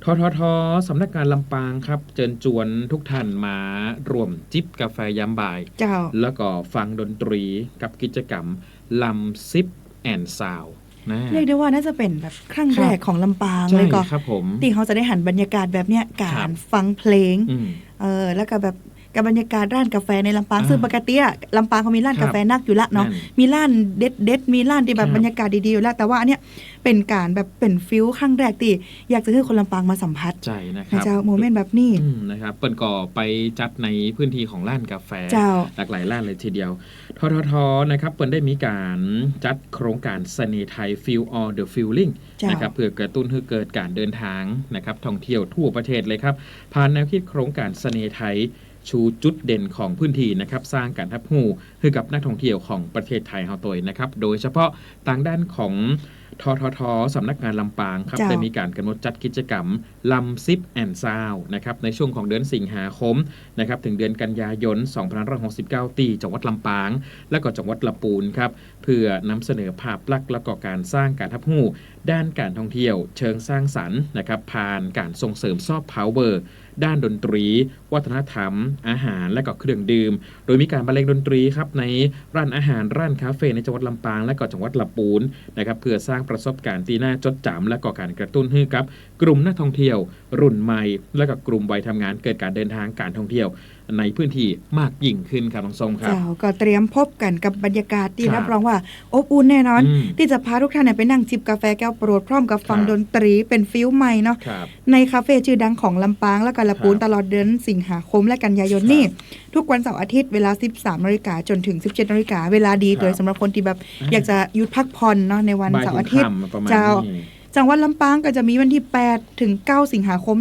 ทททสำนักงานลำปางครับเชิญชวนทุกท่านมารวมจิบกาแฟยามบ่ายเจ้าแล้วก็ฟังดนตรีกับกิจกรรมลำซิปแอนซาวนะเรียกได้ว่าน่าจะเป็นแบบครั้งแรกของลำปางใช่เลยก็ครับผมที่เขาจะได้หันบรรยากาศแบบเนี้ยกาครัรบฟังเพลงแล้วก็แบบกับบรรยากาศร้านกาแฟในลำปางซึ่งปกติอะลำปางเขามีร้านกาแฟนักอยู่ละเนาะมีร้านเด็ดมีร้านที่แบบบรรยากาศดีๆอยู่แล้วแต่ว่าอันเนี้ยเป็นการแบบเป็นฟิลครั้งแรกที่อยากจะให้คนลำปางมาสัมผัสใจนะครับเจ้าโมเมนต์แบบนี้นะครับเปิดก่อไปจัดในพื้นที่ของร้านกาแฟหลากหลายร้านเลยทีเดียวทททนะครับเปิดได้มีการจัดโครงการเสน่ห์ไทย Feel All the Feeling นะครับเพื่อกระตุ้นให้เกิดการเดินทางนะครับท่องเที่ยวทั่วประเทศเลยครับผ่านแนวคิดโครงการเสน่ห์ไทยชูจุดเด่นของพื้นที่นะครับสร้างการทับหูให้กับนักท่องเที่ยวของประเทศไทยเฮาตัวนะครับโดยเฉพาะทางด้านของทททสำนักงานลำปางครับได้มีการกำหนดจัดกิจกรรมลำซิปแอนซาวนะครับในช่วงของเดือนสิงหาคมนะครับถึงเดือนกันยายน2569ที่จังหวัดลำปางและก็จังหวัดลำพูนครับเพื่อนำเสนอภาพลักษณ์และก็การสร้างการทับหูด้านการท่องเที่ยวเชิงสร้างสรรค์นะครับผ่านการส่งเสริมซอฟต์พาวเวอร์ด้านดนตรีวัฒนธรรมอาหารและก็เครื่องดื่มโดยมีการบรรเลงดนตรีครับในร้านอาหารร้านคาเฟ่ในจังหวัดลำปางและก็จังหวัดลำพูนนะครับเพื่อสร้างประสบการณ์ที่น่าจดจำและก็การกระตุ้นให้กับกลุ่มนักท่องเที่ยวรุ่นใหม่และก็กลุ่มวัยทำงานเกิดการเดินทางการท่องเที่ยวในพื้นที่มากยิ่งขึ้นครับน้องส้มครับก็เตรียมพบกันกับบรรยากาศที่รับรองว่าอบอุ่นแน่นอนที่จะพาทุกท่านไปนั่งจิบกาแฟแก้วโปรดพร้อมกับฟังดนตรีเป็นฟิลใหม่เนาะในคาเฟ่ชื่อดังของลำปางและก็ลำพูนตลอดเดือนสิงหาคมและกันยายนนี่ทุกวันเสาร์อาทิตย์เวลา 13:00 นจนถึง 17:00 นเวลาดีโดยสำหรับคนที่แบบอยากจะหยุดพักผ่อนเนาะในวันเสาร์อาทิตย์เจ้าจังหวัดลำปางก็จะมีวันที่8ถึง9สิงหาคม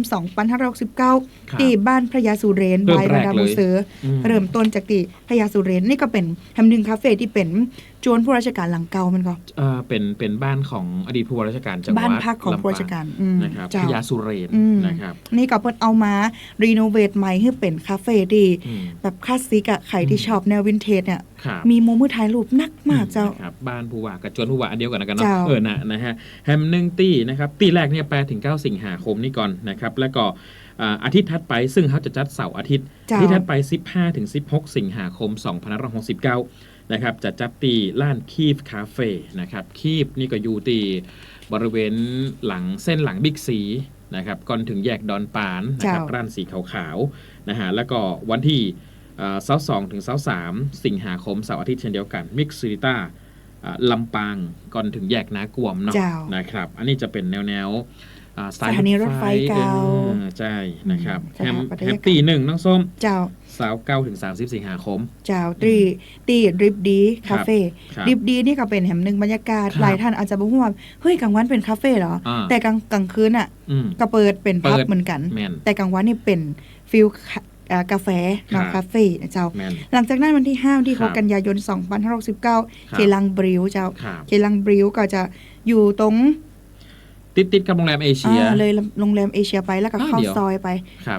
2569ที่บ้านพระยาสุเรนบายระดาบุเสือเริ่มต้นจากที่พระยาสุเรนนี่ก็เป็นแห่งหนึ่งคาเฟ่ที่เป็นจวนผู้ราชการหลังเก่ามันก็เป็นบ้านของอดีตผู้ว่าราชการจังหวัดบ้านพักของผู้ราชการนะครับพระยาสุเรนนะครับนี่ก็เพิ่นเอามารีโนเวทใหม่ให้เป็นคาเฟ่ที่แบบคลาสสิกอ่ะใครที่ชอบแนววินเทจเนี่ยมีมุมมือถ่ายรูปนักมากเจ้าครับบ้านผู้ว่ากับจวนผู้ว่าอันเดียวกันนะกันเนาะนะฮะแฮมนึงตี้นะครับตีแรกเนี่ย8ถึง9สิงหาคมนี่ก่อนนะครับแล้วก็อาทิตย์ถัดไปซึ่งเขาจะจัดเสาร์อาทิตย์ที่ถัดไป15ถึง16สิงหาคม2569นะครับจะจัดตีล้านคีฟคาเฟ่นะครับคีฟนี่ก็อยู่ที่บริเวณหลังเส้นหลังบิ๊กซีนะครับก่อนถึงแยกดอนปานนะครับร้านสีขาวๆนะฮะแล้วก็วันที่22ถึง23สิงหาคมเสาร์อาทิตย์เช่นเดียวกันมิกซิต้าลำปางก่อนถึงแยกนากวมเนาะนะครับอันนี้จะเป็นแนวสถานีรถไฟเก่าใช่นะครับแฮปปี้1น้องส้มเจ้า29ถึง30สิงหาคมเจ้าตีริบดีคาเฟ่ริบดีนี่ก็เป็นแห่งหนึ่งบรรยากาศหลายท่านอาจจะบอกว่าเฮ้ยกลางวันเป็นคาเฟ่เหรอแต่กลางคืนอ่ะก็เปิดเป็นพับเหมือนกันแต่กลางวันนี่เป็นฟิลกาแฟคาเฟ่นะเจ้าหลังจากนั้นวันที่5วันที่6กันยายน2569เคลังบริวเจ้าเคลังบริวก็จะอยู่ตรงติดกับโรงแรมเอเชียเลยโรงแรมเอเชียไปแล้วก็เข้าซอยไป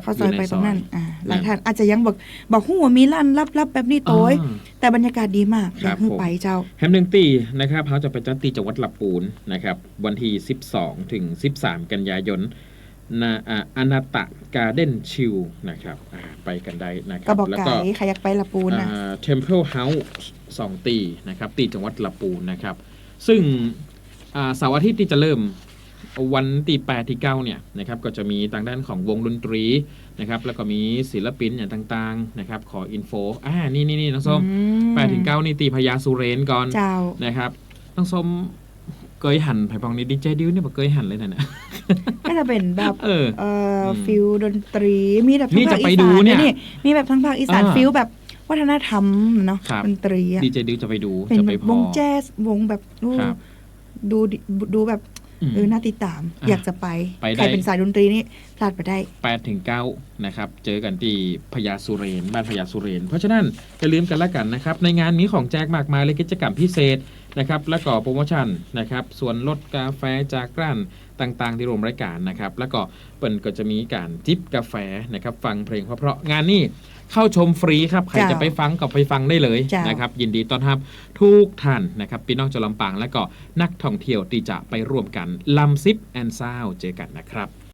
เข้าซอยไปตรงนั้นหลายท่านอาจจะยังบอกฮู้ว่ามีร้านลับๆแบบนี้โต้ยแต่บรรยากาศดีมากอยากให้ไปเจ้าแฮมนึงตี้นะครับเขาจะไปจัดที่จังหวัดลำพูนนะครับวันที่12ถึง13กันยายนอนาตะการ์เด้นชิลนะครับไปกันได้นะครับแล้วก็ใครอยากไปลำพูนนะTemple House 2ตีนะครับตีจังหวัดลำพูนนะครับซึ่งเสาร์อาทิตย์ที่จะเริ่มวันที่8ที่9เนี่ยนะครับก็จะมีทางด้านของวงดนตรีนะครับแล้วก็มีศิลปินอย่างต่างๆนะครับขออินโฟนี่น้องส้ม8ถึง9นี่ตีพญาสุเรนก่อนนะครับน้องส้มเกยหันไผ่พองนี่ดีเจดิวเนี่ยบอกเกยหันเลยนะก็จะเป็นแบบฟิลดนตรีมีแบบทั้งภาคอีสานนี่มีแบบทั้งภาคอีสานฟิลแบบวัฒนธรรมเนาะดนตรีดีเจดิวจะไปดูจะไปวงแจ๊สวงแบบดูแบบน่าติดตามอยากจะไปใครเป็นสายดนตรีนี่พลาดไปได้8ถึง9นะครับเจอกันที่พญาสุเรนบ้านพญาสุเรนเพราะฉะนั้นอย่าลืมกันละกันนะครับในงานนี้ของแจกมากมายเลยกิจกรรมพิเศษนะครับและก็โปรโมชั่นนะครับส่วนลดกาแฟจากร้านต่างๆที่รวมรายการนะครับแล้วก็เปิ่นก็จะมีการจิบกาแฟนะครับฟังเพลงเพราะงานนี้เข้าชมฟรีครับใครจะไปฟังก็ไปฟังได้เลยนะครับยินดีต้อนรับทุกท่านนะครับพี่น้องชาวลำปางและก็นักท่องเที่ยวที่จะไปร่วมกันลำซิปแอนด์ซาวเจอกันนะครับ